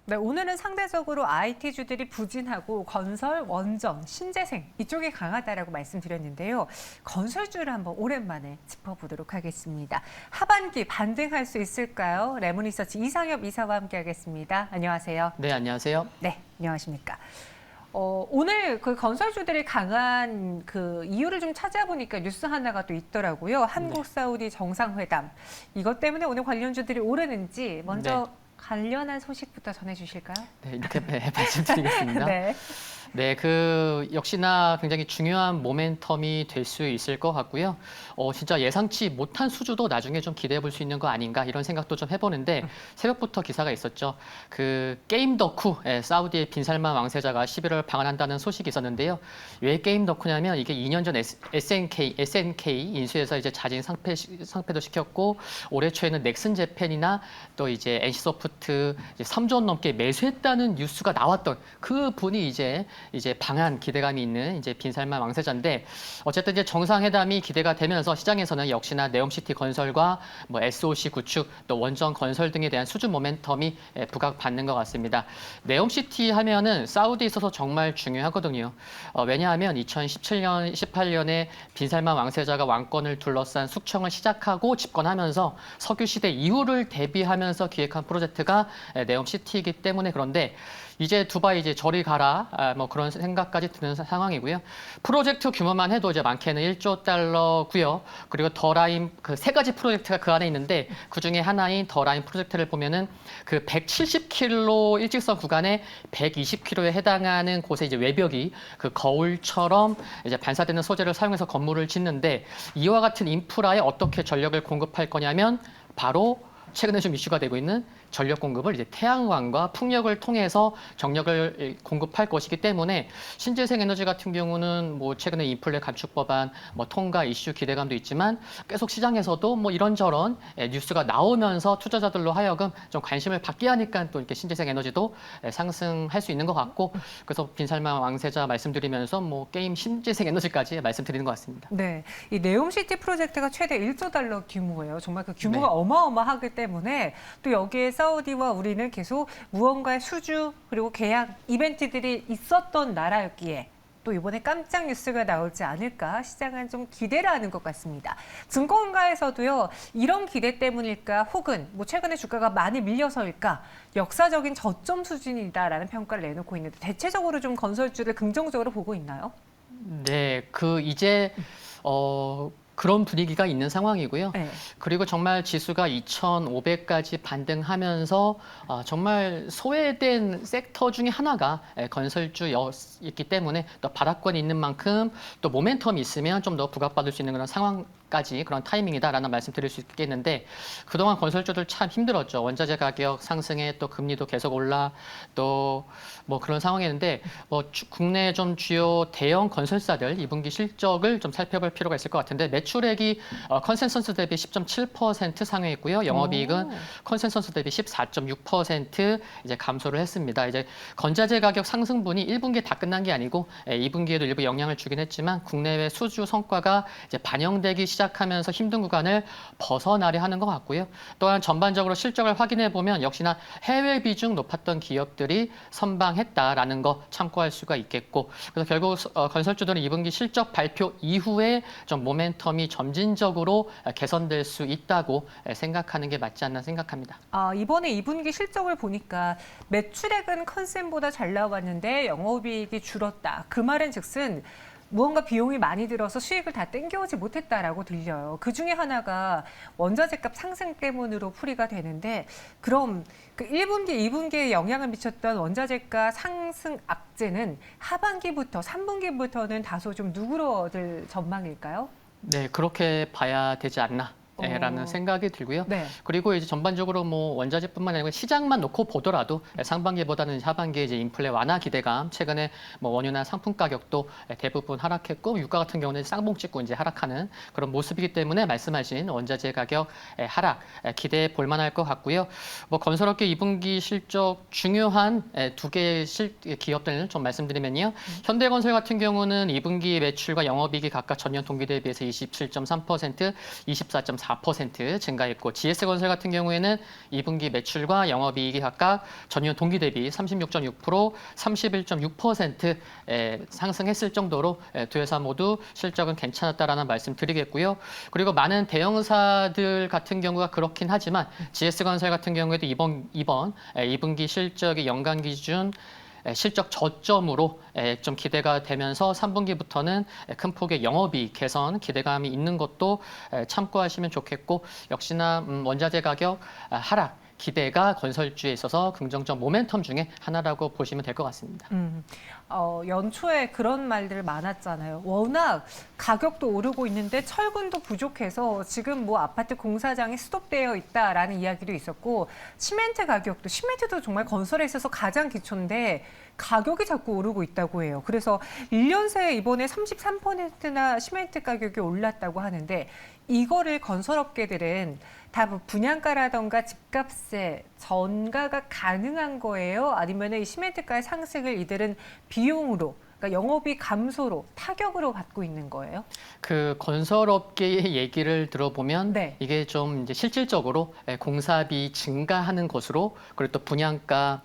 네, 오늘은 상대적으로 IT주들이 부진하고 건설, 원전, 신재생 이쪽이 강하다라고 말씀드렸는데요. 건설주를 한번 오랜만에 짚어보도록 하겠습니다. 하반기 반등할 수 있을까요? 레몬리서치 이상엽 이사와 함께하겠습니다. 안녕하세요. 네, 안녕하세요. 네, 안녕하십니까. 오늘 그 건설주들이 강한 그 이유를 좀 찾아보니까 뉴스 하나가 또 있더라고요. 한국-사우디 정상회담. 이것 때문에 오늘 관련주들이 오르는지 먼저 관련한 소식부터 전해주실까요? 네, 이렇게 말씀드리겠습니다. 네. 네, 역시나 굉장히 중요한 모멘텀이 될 수 있을 것 같고요. 진짜 예상치 못한 수주도 나중에 좀 기대해 볼 수 있는 거 아닌가 이런 생각도 좀 해보는데 새벽부터 기사가 있었죠. 게임 덕후, 사우디의 빈살만 왕세자가 11월 방한한다는 소식이 있었는데요. 왜 게임 덕후냐면 이게 2년 전 SNK 인수해서 이제 자진 상패도 시켰고 올해 초에는 넥슨 재팬이나 또 이제 NC소프트 3조 원 넘게 매수했다는 뉴스가 나왔던 그 분이 이제 방한 기대감이 있는 이제 빈살만 왕세자인데 어쨌든 이제 정상회담이 기대가 되면서 시장에서는 역시나 네옴시티 건설과 뭐 SOC 구축 또 원전 건설 등에 대한 수주 모멘텀이 부각받는 것 같습니다. 네옴시티 하면은 사우디에 있어서 정말 중요하거든요. 왜냐하면 2017년, 18년에 빈살만 왕세자가 왕권을 둘러싼 숙청을 시작하고 집권하면서 석유 시대 이후를 대비하면서 기획한 프로젝트가 네옴시티이기 때문에 그런데 이제 두바이 이제 저리 가라 뭐 그런 생각까지 드는 상황이고요. 프로젝트 규모만 해도 이제 많게는 1조 달러고요. 그리고 더라인 그 세 가지 프로젝트가 그 안에 있는데 그 중에 하나인 더라인 프로젝트를 보면은 그 170km 일직선 구간에 120km에 해당하는 곳에 이제 외벽이 그 거울처럼 이제 반사되는 소재를 사용해서 건물을 짓는데 이와 같은 인프라에 어떻게 전력을 공급할 거냐면 바로 최근에 좀 이슈가 되고 있는 전력 공급을 이제 태양광과 풍력을 통해서 정력을 공급할 것이기 때문에 신재생 에너지 같은 경우는 뭐 최근에 인플레 감축 법안 뭐 통과 이슈 기대감도 있지만 계속 시장에서도 뭐 이런저런 뉴스가 나오면서 투자자들로 하여금 좀 관심을 받게 하니까 또 이렇게 신재생 에너지도 상승할 수 있는 것 같고 그래서 빈살만 왕세자 말씀드리면서 뭐 게임 신재생 에너지까지 말씀드리는 것 같습니다. 네, 이 네옴시티 프로젝트가 최대 1조 달러 규모예요. 정말 그 규모가 어마어마하기 때문에 또 여기에 사우디와 우리는 계속 무언가의 수주 그리고 계약 이벤트들이 있었던 나라였기에 또 이번에 깜짝 뉴스가 나오지 않을까 시장은 좀 기대를 하는 것 같습니다. 증권가에서도요. 이런 기대 때문일까 혹은 뭐 최근에 주가가 많이 밀려서일까 역사적인 저점 수준이다라는 평가를 내놓고 있는데 대체적으로 좀 건설주를 긍정적으로 보고 있나요? 네, 그런 분위기가 있는 상황이고요. 네. 그리고 정말 지수가 2,500까지 반등하면서 정말 소외된 섹터 중에 하나가 건설주였기 때문에 또 바닥권이 있는 만큼 또 모멘텀이 있으면 좀 더 부각받을 수 있는 그런 상황까지 그런 타이밍이다라는 말씀 드릴 수 있겠는데 그동안 건설주들 참 힘들었죠. 원자재 가격 상승에 또 금리도 계속 올라 또 뭐 그런 상황이었는데 국내 좀 주요 대형 건설사들 2분기 실적을 좀 살펴볼 필요가 있을 것 같은데 매출액이 컨센서스 대비 10.7% 상회했고요. 영업이익은 컨센서스 대비 14.6% 이제 감소를 했습니다. 이제 건자재 가격 상승분이 1분기에 다 끝난 게 아니고 2분기에도 일부 영향을 주긴 했지만 국내외 수주 성과가 이제 반영되기 시작하면서 힘든 구간을 벗어나려 하는 것 같고요. 또한 전반적으로 실적을 확인해 보면 역시나 해외 비중 높았던 기업들이 선방했다라는 거 참고할 수가 있겠고 그래서 결국 건설주들은 2분기 실적 발표 이후에 좀 모멘텀이 점진적으로 개선될 수 있다고 생각하는 게 맞지 않나 생각합니다. 이번에 2분기 실적을 보니까 매출액은 컨센보다 잘 나왔는데 영업이익이 줄었다. 그 말은 즉슨 무언가 비용이 많이 들어서 수익을 다 땡겨오지 못했다라고 들려요. 그 중에 하나가 원자재값 상승 때문으로 풀이가 되는데 그럼 그 1분기, 2분기에 영향을 미쳤던 원자재가 상승 악재는 하반기부터, 3분기부터는 다소 좀 누그러들 전망일까요? 네, 그렇게 봐야 되지 않나. 라는 생각이 들고요. 네. 그리고 이제 전반적으로 뭐 원자재뿐만 아니라 시장만 놓고 보더라도 상반기보다는 하반기에 이제 인플레 완화 기대감, 최근에 뭐 원유나 상품 가격도 대부분 하락했고 유가 같은 경우는 쌍봉 찍고 이제 하락하는 그런 모습이기 때문에 말씀하신 원자재 가격 하락 기대해 볼 만할 것 같고요. 뭐 건설업계 2분기 실적 중요한 두 개의 기업들을 좀 말씀드리면요. 현대건설 같은 경우는 2분기 매출과 영업이익이 각각 전년 동기 대비해서 27.3%, 24.4% 4% 증가했고 GS건설 같은 경우에는 2분기 매출과 영업이익이 각각 전년 동기 대비 36.6%, 31.6% 상승했을 정도로 두 회사 모두 실적은 괜찮았다라는 말씀 드리겠고요. 그리고 많은 대형사들 같은 경우가 그렇긴 하지만 GS건설 같은 경우에도 이번 2분기 실적이 연간 기준 실적 저점으로 좀 기대가 되면서 3분기부터는 큰 폭의 영업이익 개선 기대감이 있는 것도 참고하시면 좋겠고 역시나 원자재 가격 하락 기대가 건설주에 있어서 긍정적 모멘텀 중에 하나라고 보시면 될 것 같습니다. 연초에 그런 말들 많았잖아요. 워낙 가격도 오르고 있는데 철근도 부족해서 지금 뭐 아파트 공사장이 스톱되어 있다라는 이야기도 있었고 시멘트 가격도 시멘트도 정말 건설에 있어서 가장 기초인데 가격이 자꾸 오르고 있다고 해요. 그래서 1년 새에 이번에 33%나 시멘트 가격이 올랐다고 하는데 이거를 건설업계들은 다 뭐 분양가라던가 집값에 전가가 가능한 거예요? 아니면 이 시멘트가의 상승을 이들은 비용으로, 그러니까 영업이 감소로, 타격으로 받고 있는 거예요? 그 건설업계의 얘기를 들어보면 네. 이게 좀 이제 실질적으로 공사비 증가하는 것으로 그리고 또 분양가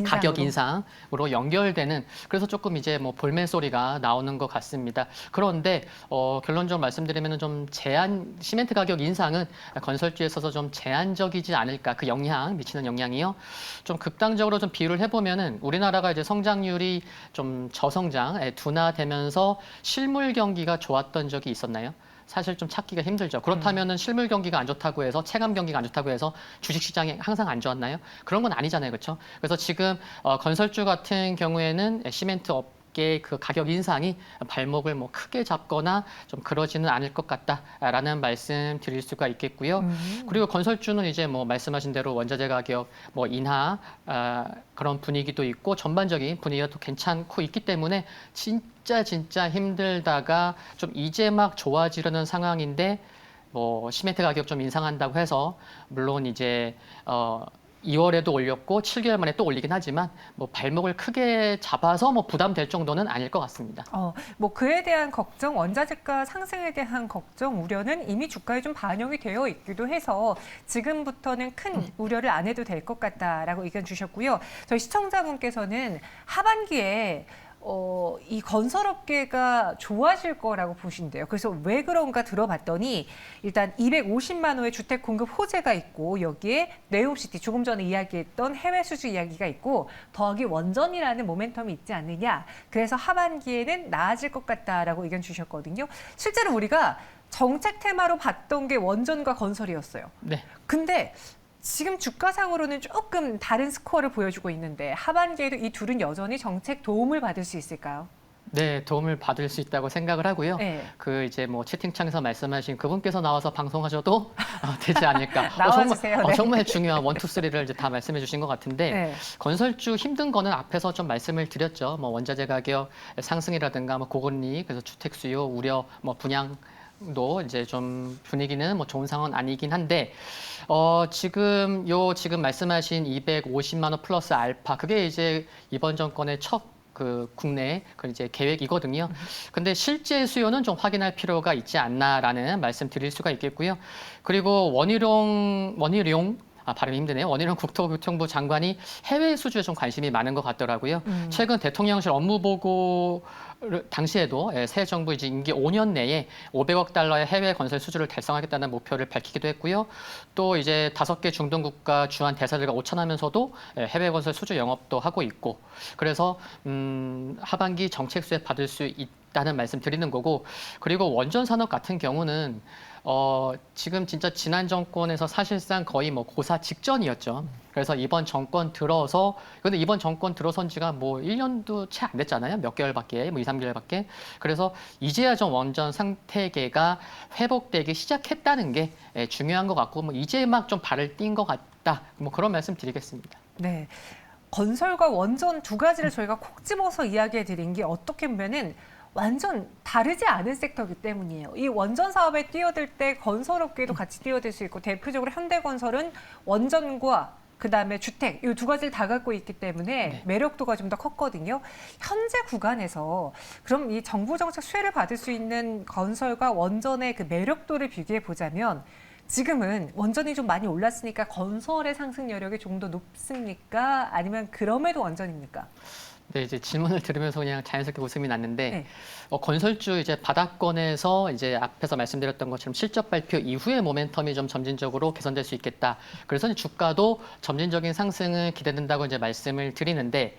가격 인상으로 연결되는 그래서 조금 이제 뭐 볼멘 소리가 나오는 것 같습니다. 그런데 결론적으로 말씀드리면 좀 시멘트 가격 인상은 건설주에 있어서 좀 제한적이지 않을까 그 영향 미치는 영향이요. 좀 극단적으로 좀 비유를 해보면은 우리나라가 이제 성장률이 좀 저성장 둔화되면서 실물 경기가 좋았던 적이 있었나요? 사실 좀 찾기가 힘들죠. 그렇다면은 실물 경기가 안 좋다고 해서 체감 경기가 안 좋다고 해서 주식 시장이 항상 안 좋았나요? 그런 건 아니잖아요. 그렇죠? 그래서 지금 건설주 같은 경우에는 시멘트 업계의 그 가격 인상이 발목을 뭐 크게 잡거나 좀 그러지는 않을 것 같다라는 말씀 드릴 수가 있겠고요. 그리고 건설주는 이제 뭐 말씀하신 대로 원자재 가격 뭐 인하 그런 분위기도 있고 전반적인 분위기가 또 괜찮고 있기 때문에 진짜 힘들다가 좀 이제 막 좋아지려는 상황인데 뭐 시멘트 가격 좀 인상한다고 해서 물론 이제 2월에도 올렸고 7개월 만에 또 올리긴 하지만 뭐 발목을 크게 잡아서 뭐 부담될 정도는 아닐 것 같습니다. 뭐 그에 대한 걱정, 원자재가 상승에 대한 걱정, 우려는 이미 주가에 좀 반영이 되어 있기도 해서 지금부터는 큰 우려를 안 해도 될 것 같다라고 의견 주셨고요. 저희 시청자분께서는 하반기에 이 건설업계가 좋아질 거라고 보신대요. 그래서 왜 그런가 들어봤더니 일단 250만 호의 주택 공급 호재가 있고 여기에 네옴시티 조금 전에 이야기했던 해외 수주 이야기가 있고 더하기 원전이라는 모멘텀이 있지 않느냐. 그래서 하반기에는 나아질 것 같다라고 의견 주셨거든요. 실제로 우리가 정책 테마로 봤던 게 원전과 건설이었어요. 네. 근데 지금 주가상으로는 조금 다른 스코어를 보여주고 있는데 하반기에도 이 둘은 여전히 정책 도움을 받을 수 있을까요? 네, 도움을 받을 수 있다고 생각을 하고요. 네. 그 이제 뭐 채팅창에서 말씀하신 그분께서 나와서 방송하셔도 되지 않을까. 나와주세요. 네. 정말 중요한 1, 2, 3를 이제 다 말씀해 주신 것 같은데 네. 건설주 힘든 거는 앞에서 좀 말씀을 드렸죠. 뭐 원자재 가격 상승이라든가 뭐 고금리, 그래서 주택 수요 우려, 뭐 분양도 이제 좀 분위기는 뭐 좋은 상황은 아니긴 한데 지금 말씀하신 250만 원 플러스 알파 그게 이제 이번 정권의 첫 그 국내 그 이제 계획이거든요. 근데 실제 수요는 좀 확인할 필요가 있지 않나라는 말씀 드릴 수가 있겠고요. 그리고 발음이 힘드네요. 원희룡 국토교통부 장관이 해외 수주에 좀 관심이 많은 것 같더라고요. 최근 대통령실 업무보고 당시에도 새 정부 이제 임기 5년 내에 500억 달러의 해외 건설 수주를 달성하겠다는 목표를 밝히기도 했고요. 또 이제 5개 중동 국가 주한 대사들과 오찬하면서도 해외 건설 수주 영업도 하고 있고 그래서 하반기 정책 수혜 받을 수 있다는 말씀 드리는 거고 그리고 원전 산업 같은 경우는 지금 진짜 지난 정권에서 사실상 거의 뭐 고사 직전이었죠. 그래서 이번 정권 들어선 지가 뭐 1년도 채 안 됐잖아요. 몇 개월밖에, 뭐 2, 3개월밖에. 그래서 이제야 좀 원전 생태계가 회복되기 시작했다는 게 중요한 것 같고, 뭐 이제 막 좀 발을 띈 것 같다. 뭐 그런 말씀 드리겠습니다. 네. 건설과 원전 두 가지를 저희가 콕 집어서 이야기해 드린 게 어떻게 보면은 완전 다르지 않은 섹터이기 때문이에요. 이 원전 사업에 뛰어들 때 건설업계도 같이 뛰어들 수 있고 대표적으로 현대건설은 원전과 그다음에 주택 이 두 가지를 다 갖고 있기 때문에 네. 매력도가 좀 더 컸거든요. 현재 구간에서 그럼 이 정부 정책 수혜를 받을 수 있는 건설과 원전의 그 매력도를 비교해 보자면 지금은 원전이 좀 많이 올랐으니까 건설의 상승 여력이 조금 더 높습니까? 아니면 그럼에도 원전입니까? 네, 이제 질문을 들으면서 그냥 자연스럽게 웃음이 났는데 네. 건설주 이제 바닥권에서 이제 앞에서 말씀드렸던 것처럼 실적 발표 이후에 모멘텀이 좀 점진적으로 개선될 수 있겠다. 그래서 이제 주가도 점진적인 상승을 기대된다고 이제 말씀을 드리는데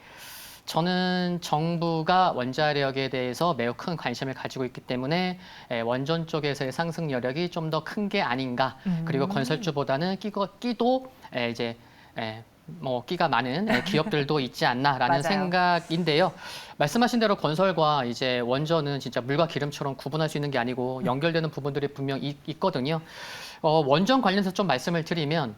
저는 정부가 원자력에 대해서 매우 큰 관심을 가지고 있기 때문에 원전 쪽에서의 상승 여력이 좀 더 큰 게 아닌가. 그리고 건설주보다는 끼도 이제 뭐 끼가 많은 기업들도 있지 않나라는 맞아요. 생각인데요. 말씀하신 대로 건설과 이제 원전은 진짜 물과 기름처럼 구분할 수 있는 게 아니고 연결되는 부분들이 분명 있거든요. 원전 관련해서 좀 말씀을 드리면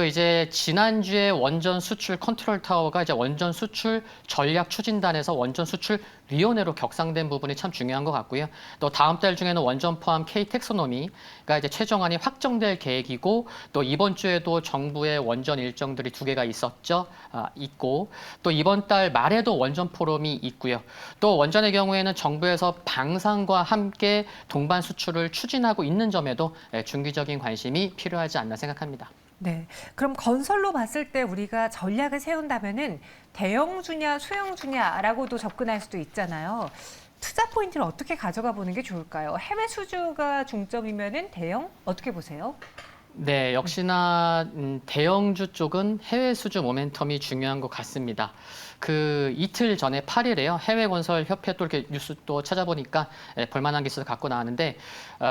이제 지난주에 원전 수출 컨트롤 타워가 이제 원전 수출 전략 추진단에서 원전 수출 위원회로 격상된 부분이 참 중요한 것 같고요. 또 다음 달 중에는 원전 포함 K 텍소노미가 이제 최종안이 확정될 계획이고 또 이번 주에도 정부의 원전 일정들이 2개가 있고 또 이번 달 말에도 원전 포럼이 있고요. 또 원전의 경우에는 정부에서 방산과 함께 동반 수출을 추진하고 있는 점에도 중기적인 관심이 필요하지 않나 생각합니다. 네. 그럼 건설로 봤을 때 우리가 전략을 세운다면은 대형주냐 소형주냐라고도 접근할 수도 있잖아요. 투자 포인트를 어떻게 가져가 보는 게 좋을까요? 해외 수주가 중점이면은 대형 어떻게 보세요? 네, 역시나 대형주 쪽은 해외 수주 모멘텀이 중요한 것 같습니다. 이틀 전에 8일에요. 해외건설협회 또 이렇게 뉴스 또 찾아보니까 볼만한 기사를 갖고 나왔는데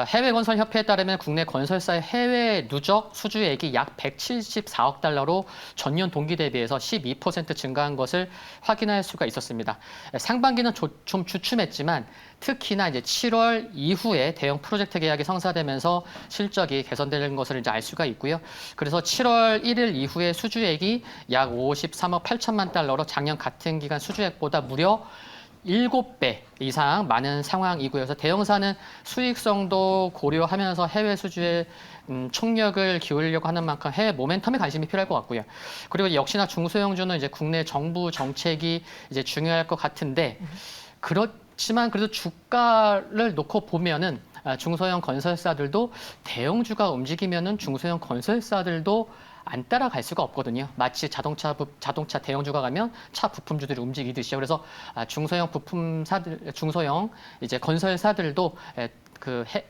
해외건설협회에 따르면 국내 건설사의 해외 누적 수주액이 약 174억 달러로 전년 동기 대비해서 12% 증가한 것을 확인할 수가 있었습니다. 상반기는 좀 주춤했지만 특히나 이제 7월 이후에 대형 프로젝트 계약이 성사되면서 실적이 개선되는 것을 이제 알 수가 있고요. 그래서 7월 1일 이후에 수주액이 약 53억 8천만 달러로 작년 같은 기간 수주액보다 무려 7배 이상 많은 상황이고요. 그래서 대형사는 수익성도 고려하면서 해외 수주에 총력을 기울이려고 하는 만큼 해외 모멘텀에 관심이 필요할 것 같고요. 그리고 역시나 중소형주는 이제 국내 정부 정책이 이제 중요할 것 같은데 그렇지만 그래도 주가를 놓고 보면은 중소형 건설사들도 대형주가 움직이면은 중소형 건설사들도 안 따라갈 수가 없거든요. 마치 자동차 대형주가 가면 차 부품주들이 움직이듯이요. 그래서 중소형 이제 건설사들도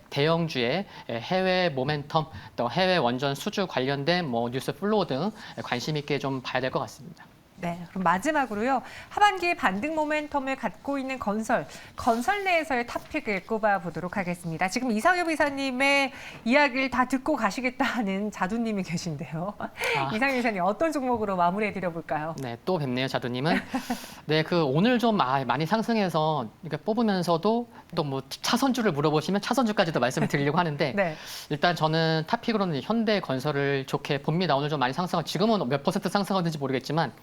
대형주의 해외 모멘텀 또 해외 원전 수주 관련된 뭐 뉴스 플로우 등 관심 있게 좀 봐야 될 것 같습니다. 네, 그럼 마지막으로요. 하반기에 반등 모멘텀을 갖고 있는 건설 내에서의 탑픽을 꼽아보도록 하겠습니다. 지금 이상엽 이사님의 이야기를 다 듣고 가시겠다는 자두님이 계신데요. 이상엽 이사님 어떤 종목으로 마무리해드려 볼까요? 네, 또 뵙네요, 자두님은. 네, 오늘 좀 많이 상승해서 이렇게 뽑으면서도 또 뭐 차선주를 물어보시면 차선주까지도 말씀을 드리려고 하는데 네. 일단 저는 탑픽으로는 현대건설을 좋게 봅니다. 오늘 좀 많이 상승하고 지금은 몇 % 상승하는지 모르겠지만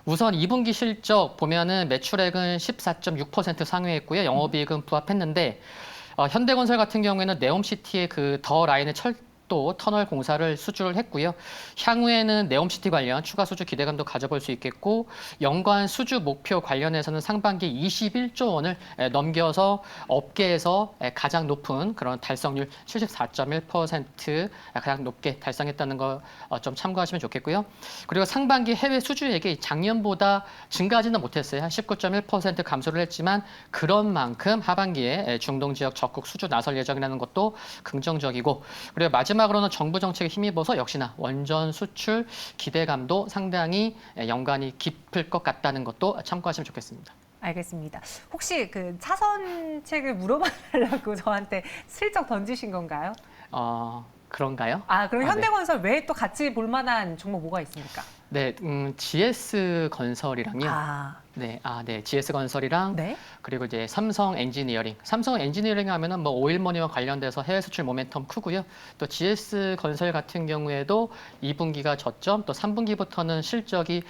우선 2분기 실적 보면은 매출액은 14.6% 상회했고요. 영업이익은 부합했는데 현대건설 같은 경우에는 네옴시티의 더 라인의 철도 터널 공사를 수주를 했고요. 향후에는 네옴시티 관련 추가 수주 기대감도 가져볼 수 있겠고 연간 수주 목표 관련해서는 상반기 21조 원을 넘겨서 업계에서 가장 높은 그런 달성률 74.1% 가장 높게 달성했다는 거 좀 참고하시면 좋겠고요. 그리고 상반기 해외 수주액이 작년보다 증가하지는 못했어요. 한 19.1% 감소를 했지만 그런 만큼 하반기에 중동 지역 적극 수주 나설 예정이라는 것도 긍정적이고 그리고 마지막으로는 정부 정책에 힘입어서 역시나 원전 수출 기대감도 상당히 연관이 깊을 것 같다는 것도 참고하시면 좋겠습니다. 알겠습니다. 혹시 차선책을 물어봐달라고 저한테 슬쩍 던지신 건가요? 그런가요? 그럼 현대건설 외에 또 같이 볼 만한 종목 뭐가 있습니까? 네, GS 건설이랑요. 네, GS 건설이랑 네. 그리고 이제 삼성 엔지니어링. 삼성 엔지니어링 하면은 뭐 오일머니와 관련돼서 해외 수출 모멘텀 크고요. 또 GS 건설 같은 경우에도 2분기가 저점, 또 3분기부터는 실적이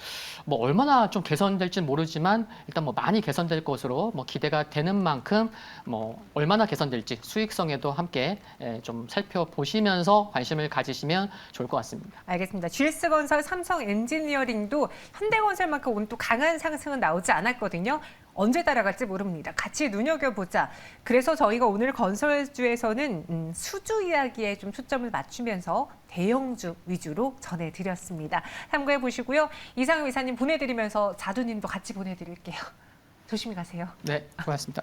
뭐 얼마나 좀 개선될지 모르지만 일단 뭐 많이 개선될 것으로 뭐 기대가 되는 만큼 뭐 얼마나 개선될지 수익성에도 함께 좀 살펴보시면서 관심을 가지시면 좋을 것 같습니다. 알겠습니다. GS 건설, 삼성 엔지니어링 엔지니어링도 현대건설만큼 오늘 또 강한 상승은 나오지 않았거든요. 언제 따라갈지 모릅니다. 같이 눈여겨보자. 그래서 저희가 오늘 건설주에서는 수주 이야기에 좀 초점을 맞추면서 대형주 위주로 전해드렸습니다. 참고해 보시고요. 이상우 이사님 보내드리면서 자두님도 같이 보내드릴게요. 조심히 가세요. 네, 고맙습니다.